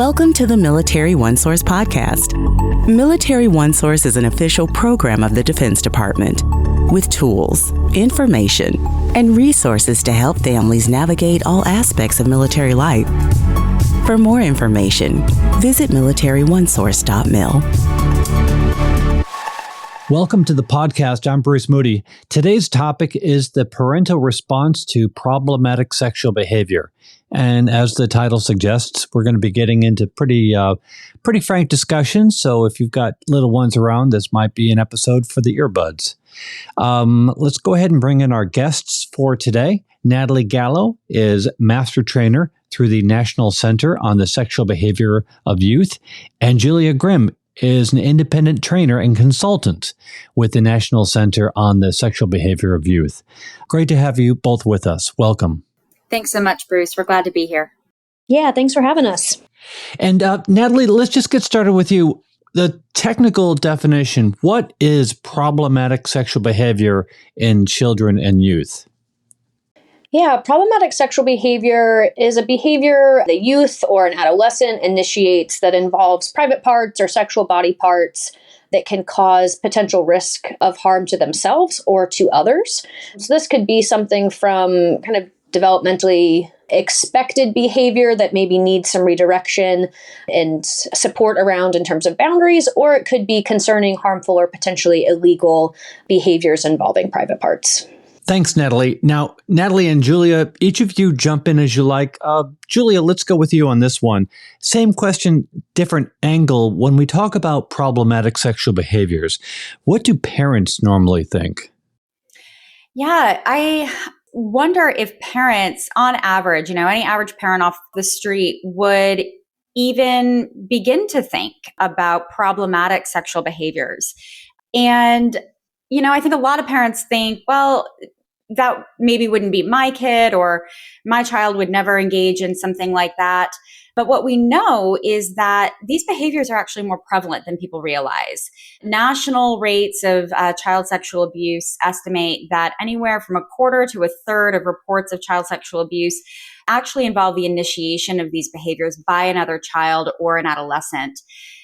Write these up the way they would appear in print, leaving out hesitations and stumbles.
Welcome to the Military OneSource Podcast. Military OneSource is an official program of the Defense Department with tools, information, and resources to help families navigate all aspects of military life. For more information, visit MilitaryOneSource.mil. Welcome to the podcast. I'm Bruce Moody. Today's topic is the parental response to problematic sexual behavior. And as the title suggests, we're going to be getting into pretty frank discussion. So if you've got little ones around, this might be an episode for the earbuds. Let's go ahead and bring in our guests for today. Natalie Gallo is Master Trainer through the National Center on the Sexual Behavior of Youth, and Julia Grimm is an independent trainer and consultant with the National Center on the Sexual Behavior of Youth. Great to have you both with us. Welcome. Thanks so much, Bruce. We're glad to be here. Yeah, thanks for having us. And Natalie, let's just get started with you. The technical definition, what is problematic sexual behavior in children and youth? Yeah, problematic sexual behavior is a behavior the youth or an adolescent initiates that involves private parts or sexual body parts that can cause potential risk of harm to themselves or to others. So this could be something from kind of developmentally expected behavior that maybe needs some redirection and support around in terms of boundaries, or it could be concerning, harmful, or potentially illegal behaviors involving private parts. Thanks, Natalie. Now, Natalie and Julia, each of you jump in as you like. Julia, let's go with you on this one. Same question, different angle. When we talk about problematic sexual behaviors, what do parents normally think? Yeah, I wonder if parents, on average, any average parent off the street would even begin to think about problematic sexual behaviors. And I think a lot of parents think, well, that maybe wouldn't be my kid, or my child would never engage in something like that. But what we know is that these behaviors are actually more prevalent than people realize. National rates of child sexual abuse estimate that anywhere from a quarter to a third of reports of child sexual abuse actually involve the initiation of these behaviors by another child or an adolescent.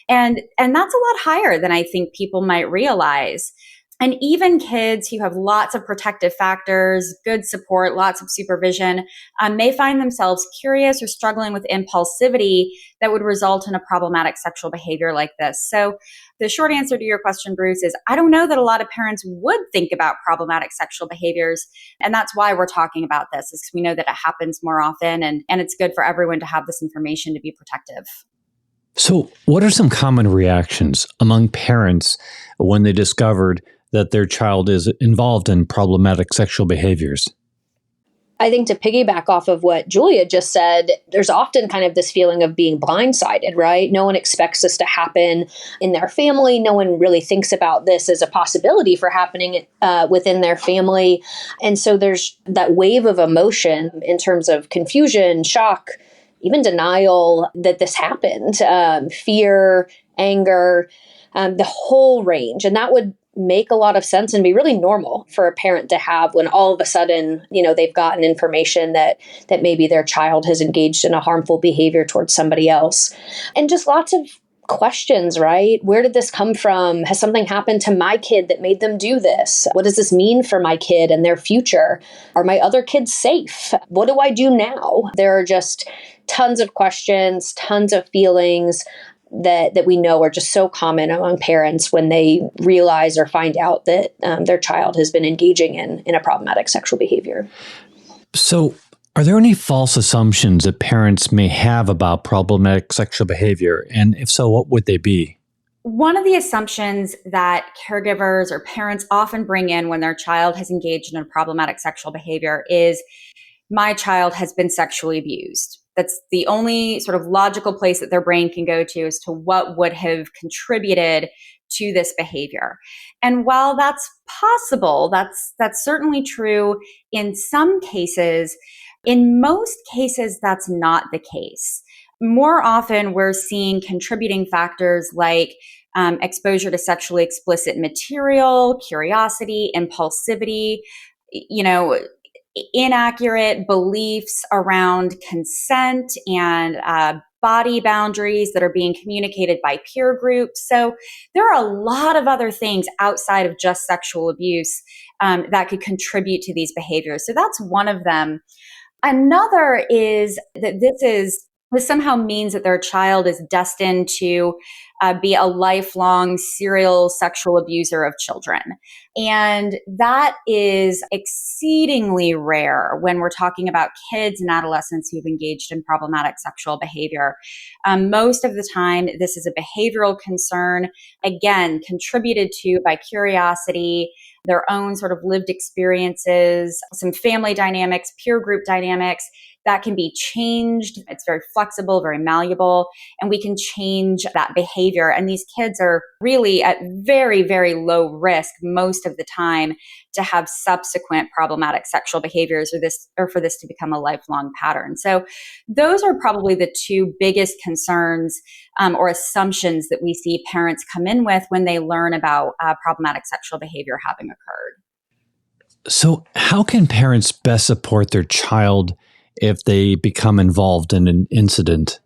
And that's a lot higher than I think people might realize. And even kids who have lots of protective factors, good support, lots of supervision, may find themselves curious or struggling with impulsivity that would result in a problematic sexual behavior like this. So the short answer to your question, Bruce, is I don't know that a lot of parents would think about problematic sexual behaviors. And that's why we're talking about this, is we know that it happens more often, and it's good for everyone to have this information to be protective. So what are some common reactions among parents when they discovered that their child is involved in problematic sexual behaviors? I think to piggyback off of what Julia just said, there's often kind of this feeling of being blindsided, right? No one expects this to happen in their family. No one really thinks about this as a possibility for happening within their family. And so there's that wave of emotion in terms of confusion, shock, even denial that this happened, fear, anger, the whole range. And that would make a lot of sense and be really normal for a parent to have when all of a sudden, they've gotten information that maybe their child has engaged in a harmful behavior towards somebody else. And just lots of questions, right? Where did this come from? Has something happened to my kid that made them do this? What does this mean for my kid and their future? Are my other kids safe? What do I do now? There are just tons of questions, tons of feelings that we know are just so common among parents when they realize or find out that their child has been engaging in a problematic sexual behavior. So are there any false assumptions that parents may have about problematic sexual behavior? And if so, what would they be? One of the assumptions that caregivers or parents often bring in when their child has engaged in a problematic sexual behavior is, my child has been sexually abused. That's the only sort of logical place that their brain can go to as to what would have contributed to this behavior. And while that's possible, that's certainly true in some cases, in most cases, that's not the case. More often, we're seeing contributing factors like exposure to sexually explicit material, curiosity, impulsivity, inaccurate beliefs around consent and body boundaries that are being communicated by peer groups. So there are a lot of other things outside of just sexual abuse that could contribute to these behaviors. So that's one of them. Another is that this somehow means that their child is destined to be a lifelong serial sexual abuser of children. And that is exceedingly rare when we're talking about kids and adolescents who've engaged in problematic sexual behavior. Most of the time, this is a behavioral concern, again, contributed to by curiosity, their own sort of lived experiences, some family dynamics, peer group dynamics that can be changed. It's very flexible, very malleable, and we can change that behavior. And these kids are really at very, very low risk most of the time to have subsequent problematic sexual behaviors or for this to become a lifelong pattern. So those are probably the two biggest concerns or assumptions that we see parents come in with when they learn about problematic sexual behavior having occurred. So how can parents best support their child if they become involved in an incident?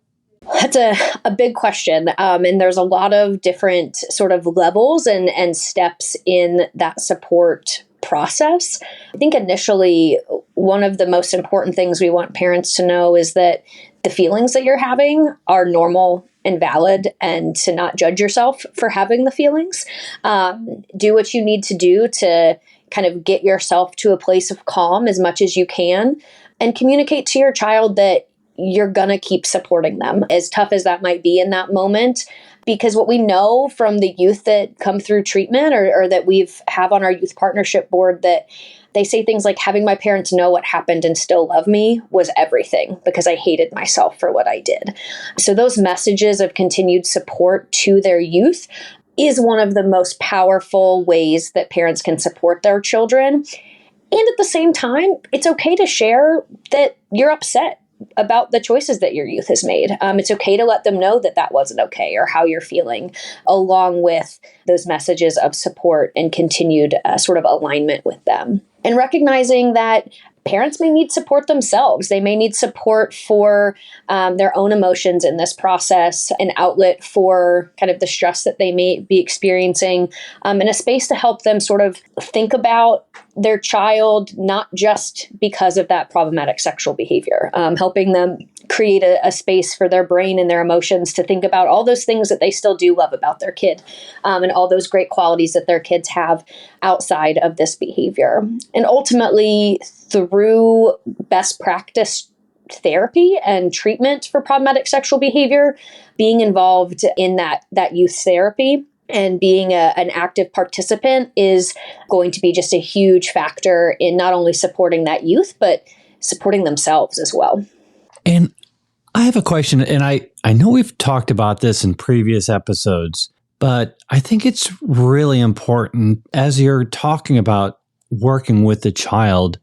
That's a big question. And there's a lot of different sort of levels and steps in that support process. I think initially, one of the most important things we want parents to know is that the feelings that you're having are normal and valid, and to not judge yourself for having the feelings. Do what you need to do to kind of get yourself to a place of calm as much as you can, and communicate to your child that you're going to keep supporting them, as tough as that might be in that moment. Because what we know from the youth that come through treatment or that have on our youth partnership board, that they say things like, having my parents know what happened and still love me was everything, because I hated myself for what I did. So those messages of continued support to their youth is one of the most powerful ways that parents can support their children. And at the same time, it's okay to share that you're upset about the choices that your youth has made. It's okay to let them know that that wasn't okay or how you're feeling, along with those messages of support and continued sort of alignment with them. And recognizing that parents may need support themselves. They may need support for their own emotions in this process, an outlet for kind of the stress that they may be experiencing, and a space to help them sort of think about their child, not just because of that problematic sexual behavior, helping them create a space for their brain and their emotions to think about all those things that they still do love about their kid, and all those great qualities that their kids have outside of this behavior. And ultimately, through best practice therapy and treatment for problematic sexual behavior, being involved in that youth therapy and being an active participant is going to be just a huge factor in not only supporting that youth, but supporting themselves as well. And I have a question, and I know we've talked about this in previous episodes, but I think it's really important as you're talking about working with the child,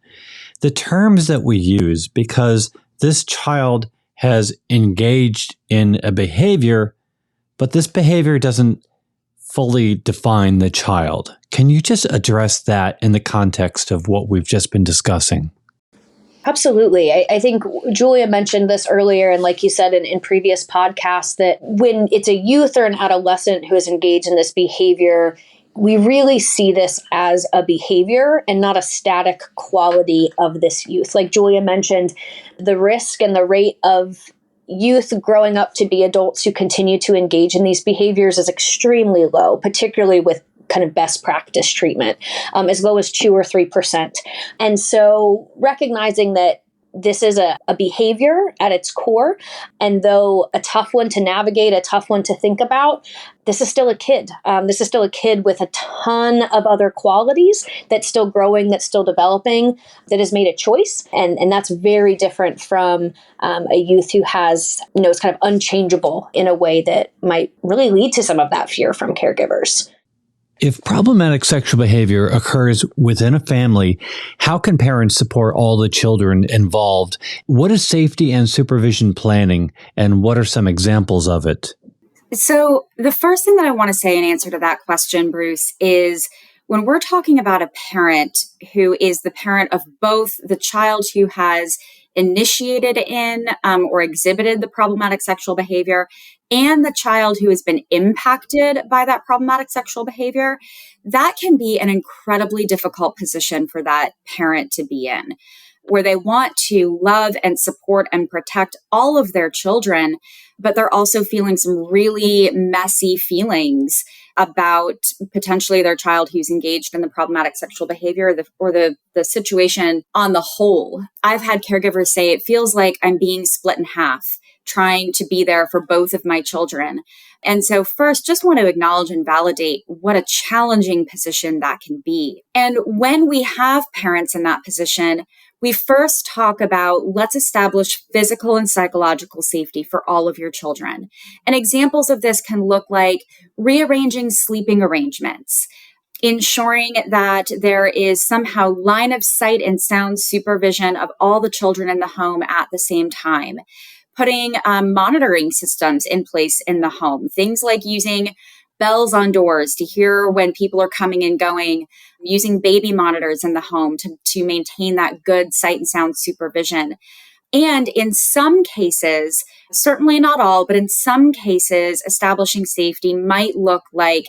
the terms that we use, because this child has engaged in a behavior, but this behavior doesn't fully define the child. Can you just address that in the context of what we've just been discussing? Absolutely. I think Julia mentioned this earlier, and like you said in previous podcasts, that when it's a youth or an adolescent who is engaged in this behavior, we really see this as a behavior and not a static quality of this youth. Like Julia mentioned, the risk and the rate of youth growing up to be adults who continue to engage in these behaviors is extremely low, particularly with kind of best practice treatment, as low as 2 or 3%. And so recognizing that this is a behavior at its core, and though a tough one to navigate, a tough one to think about, this is still a kid. This is still a kid with a ton of other qualities that's still growing, that's still developing, that has made a choice. And that's very different from a youth who has, is kind of unchangeable in a way that might really lead to some of that fear from caregivers. If problematic sexual behavior occurs within a family, how can parents support all the children involved? What is safety and supervision planning, and what are some examples of it? So the first thing that I want to say in answer to that question, Bruce, is When we're talking about a parent who is the parent of both the child who has initiated in or exhibited the problematic sexual behavior and the child who has been impacted by that problematic sexual behavior, that can be an incredibly difficult position for that parent to be in, where they want to love and support and protect all of their children, but they're also feeling some really messy feelings about potentially their child who's engaged in the problematic sexual behavior or the situation on the whole. I've had caregivers say, it feels like I'm being split in half, trying to be there for both of my children. And so first, just want to acknowledge and validate what a challenging position that can be. And when we have parents in that position, we first talk about, let's establish physical and psychological safety for all of your children. And examples of this can look like rearranging sleeping arrangements, ensuring that there is somehow line of sight and sound supervision of all the children in the home at the same time, putting monitoring systems in place in the home, things like using bells on doors to hear when people are coming and going, using baby monitors in the home to maintain that good sight and sound supervision. And in some cases, certainly not all, but in some cases, establishing safety might look like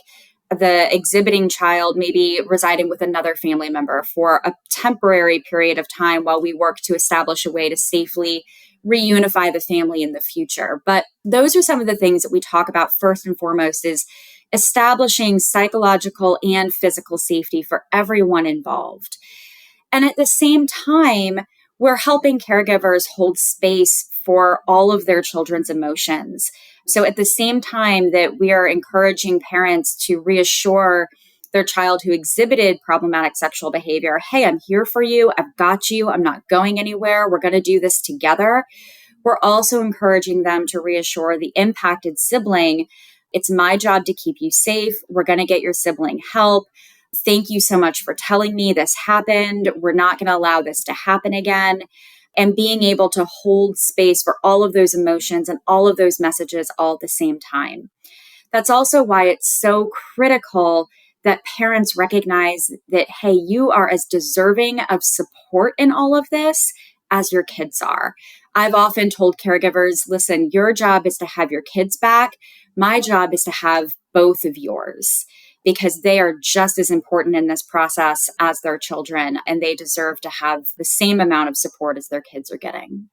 the exhibiting child maybe residing with another family member for a temporary period of time while we work to establish a way to safely reunify the family in the future. But those are some of the things that we talk about first and foremost, is establishing psychological and physical safety for everyone involved. And at the same time, we're helping caregivers hold space for all of their children's emotions. So at the same time that we are encouraging parents to reassure their child who exhibited problematic sexual behavior, hey, I'm here for you. I've got you. I'm not going anywhere. We're going to do this together. We're also encouraging them to reassure the impacted sibling, it's my job to keep you safe. We're going to get your sibling help. Thank you so much for telling me this happened. We're not going to allow this to happen again. And being able to hold space for all of those emotions and all of those messages all at the same time. That's also why it's so critical that parents recognize that, hey, you are as deserving of support in all of this as your kids are. I've often told caregivers, listen, your job is to have your kids back. My job is to have both of yours, because they are just as important in this process as their children, and they deserve to have the same amount of support as their kids are getting.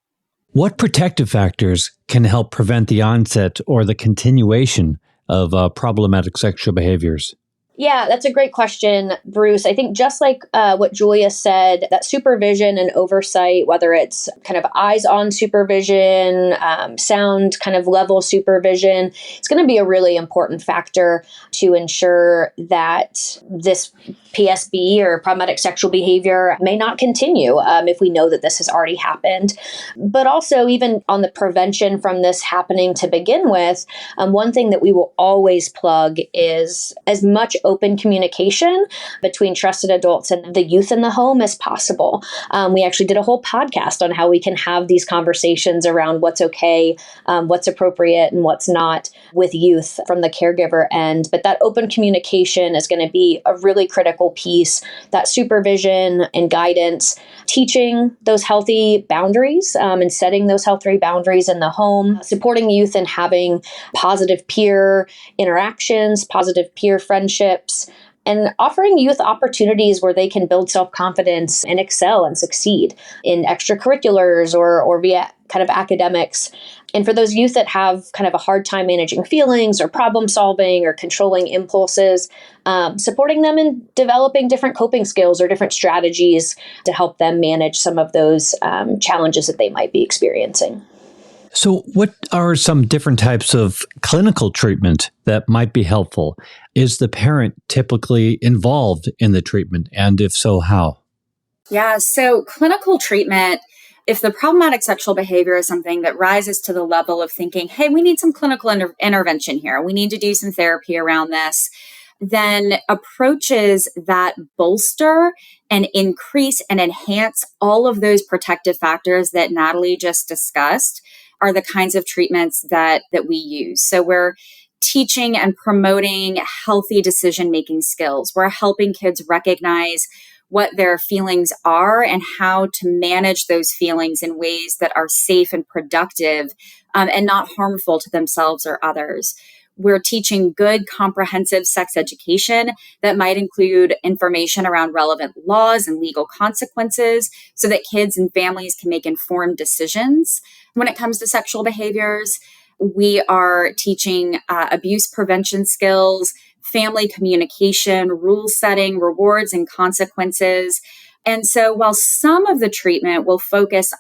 What protective factors can help prevent the onset or the continuation of problematic sexual behaviors? Yeah, that's a great question, Bruce. I think just like what Julia said, that supervision and oversight, whether it's kind of eyes-on supervision, sound kind of level supervision, it's going to be a really important factor to ensure that this PSB or problematic sexual behavior may not continue if we know that this has already happened. But also, even on the prevention from this happening to begin with, one thing that we will always plug is as much open communication between trusted adults and the youth in the home as possible. We actually did a whole podcast on how we can have these conversations around what's okay, what's appropriate, and what's not with youth from the caregiver end. But that open communication is going to be a really critical piece, that supervision and guidance, teaching those healthy boundaries and setting those healthy boundaries in the home, supporting youth in having positive peer interactions, positive peer friendships, and offering youth opportunities where they can build self-confidence and excel and succeed in extracurriculars or via kind of academics. And for those youth that have kind of a hard time managing feelings or problem solving or controlling impulses, supporting them in developing different coping skills or different strategies to help them manage some of those challenges that they might be experiencing. So what are some different types of clinical treatment that might be helpful? Is the parent typically involved in the treatment? And if so, how? Yeah, so clinical treatment, if the problematic sexual behavior is something that rises to the level of thinking, hey, we need some clinical intervention here, we need to do some therapy around this, then approaches that bolster and increase and enhance all of those protective factors that Natalie just discussed are the kinds of treatments that we use. So we're teaching and promoting healthy decision-making skills. We're helping kids recognize what their feelings are and how to manage those feelings in ways that are safe and productive and not harmful to themselves or others. We're teaching good, comprehensive sex education that might include information around relevant laws and legal consequences so that kids and families can make informed decisions when it comes to sexual behaviors. We are teaching abuse prevention skills, family communication, rule setting, rewards and consequences. And so while some of the treatment will focus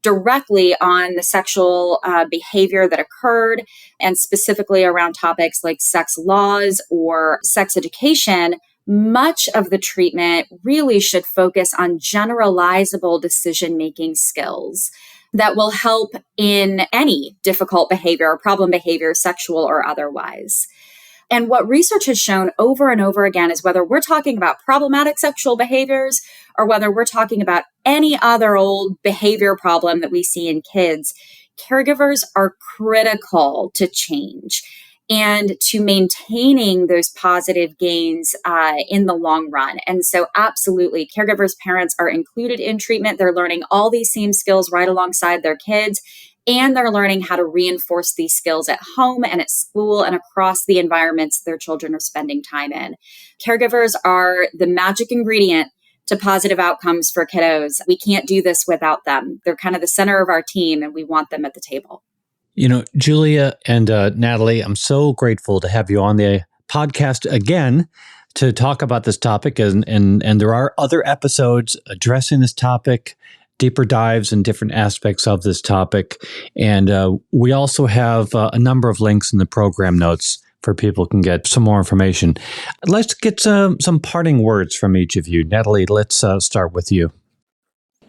directly on the sexual behavior that occurred, and specifically around topics like sex laws or sex education, much of the treatment really should focus on generalizable decision-making skills that will help in any difficult behavior or problem behavior, sexual or otherwise. And what research has shown over and over again is whether we're talking about problematic sexual behaviors or whether we're talking about any other old behavior problem that we see in kids, caregivers are critical to change and to maintaining those positive gains in the long run. And so absolutely, caregivers' parents are included in treatment. They're learning all these same skills right alongside their kids, and they're learning how to reinforce these skills at home and at school and across the environments their children are spending time in. Caregivers are the magic ingredient to positive outcomes for kiddos. We can't do this without them. They're kind of the center of our team, and we want them at the table. You know, Julia and Natalie, I'm so grateful to have you on the podcast again to talk about this topic. And there are other episodes addressing this topic, deeper dives in different aspects of this topic. And we also have a number of links in the program notes for people can get some more information. Let's get some parting words from each of you. Natalie, let's start with you.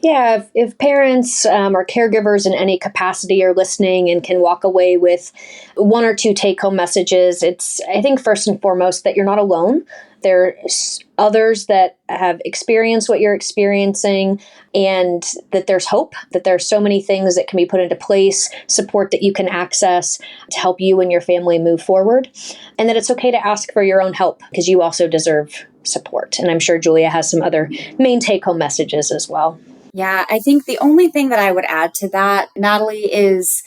Yeah, if parents or caregivers in any capacity are listening and can walk away with one or two take-home messages, it's, I think, first and foremost, that you're not alone. There's others that have experienced what you're experiencing, and that there's hope, that there's so many things that can be put into place, support that you can access to help you and your family move forward, and that it's okay to ask for your own help because you also deserve support. And I'm sure Julia has some other main take-home messages as well. Yeah, I think the only thing that I would add to that, Natalie, is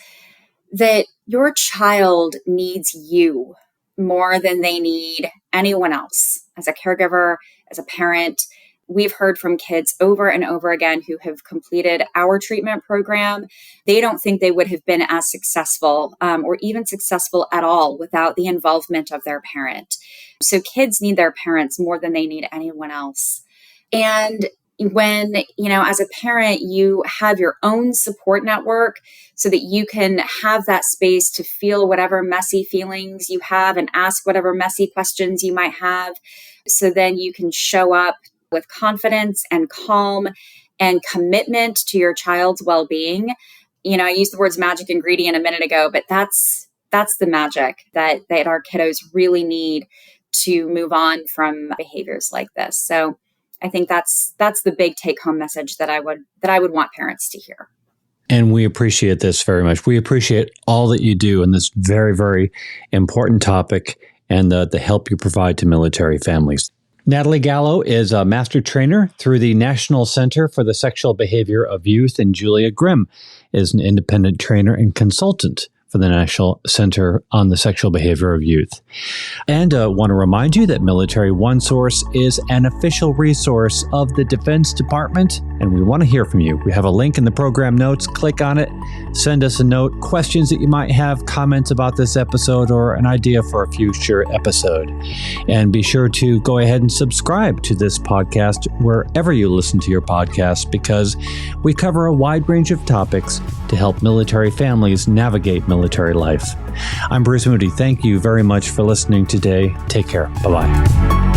that your child needs you more than they need anyone else. As a caregiver, as a parent, we've heard from kids over and over again who have completed our treatment program. They don't think they would have been as successful or even successful at all without the involvement of their parent. So kids need their parents more than they need anyone else. And when, as a parent, you have your own support network so that you can have that space to feel whatever messy feelings you have and ask whatever messy questions you might have. So then you can show up with confidence and calm and commitment to your child's well-being. I used the words magic ingredient a minute ago, but that's the magic that our kiddos really need to move on from behaviors like this. So I think that's the big take-home message that I would want parents to hear. And we appreciate this very much. We appreciate all that you do in this very, very important topic and the help you provide to military families. Natalie Gallo is a master trainer through the National Center for the Sexual Behavior of Youth, and Julia Grimm is an independent trainer and consultant for the National Center on the Sexual Behavior of Youth. And want to remind you that Military OneSource is an official resource of the Defense Department, and we want to hear from you. We have a link in the program notes. Click on it, send us a note, questions that you might have, comments about this episode, or an idea for a future episode. And be sure to go ahead and subscribe to this podcast wherever you listen to your podcast, because we cover a wide range of topics to help military families navigate military life. I'm Bruce Moody. Thank you very much for listening today. Take care. Bye-bye.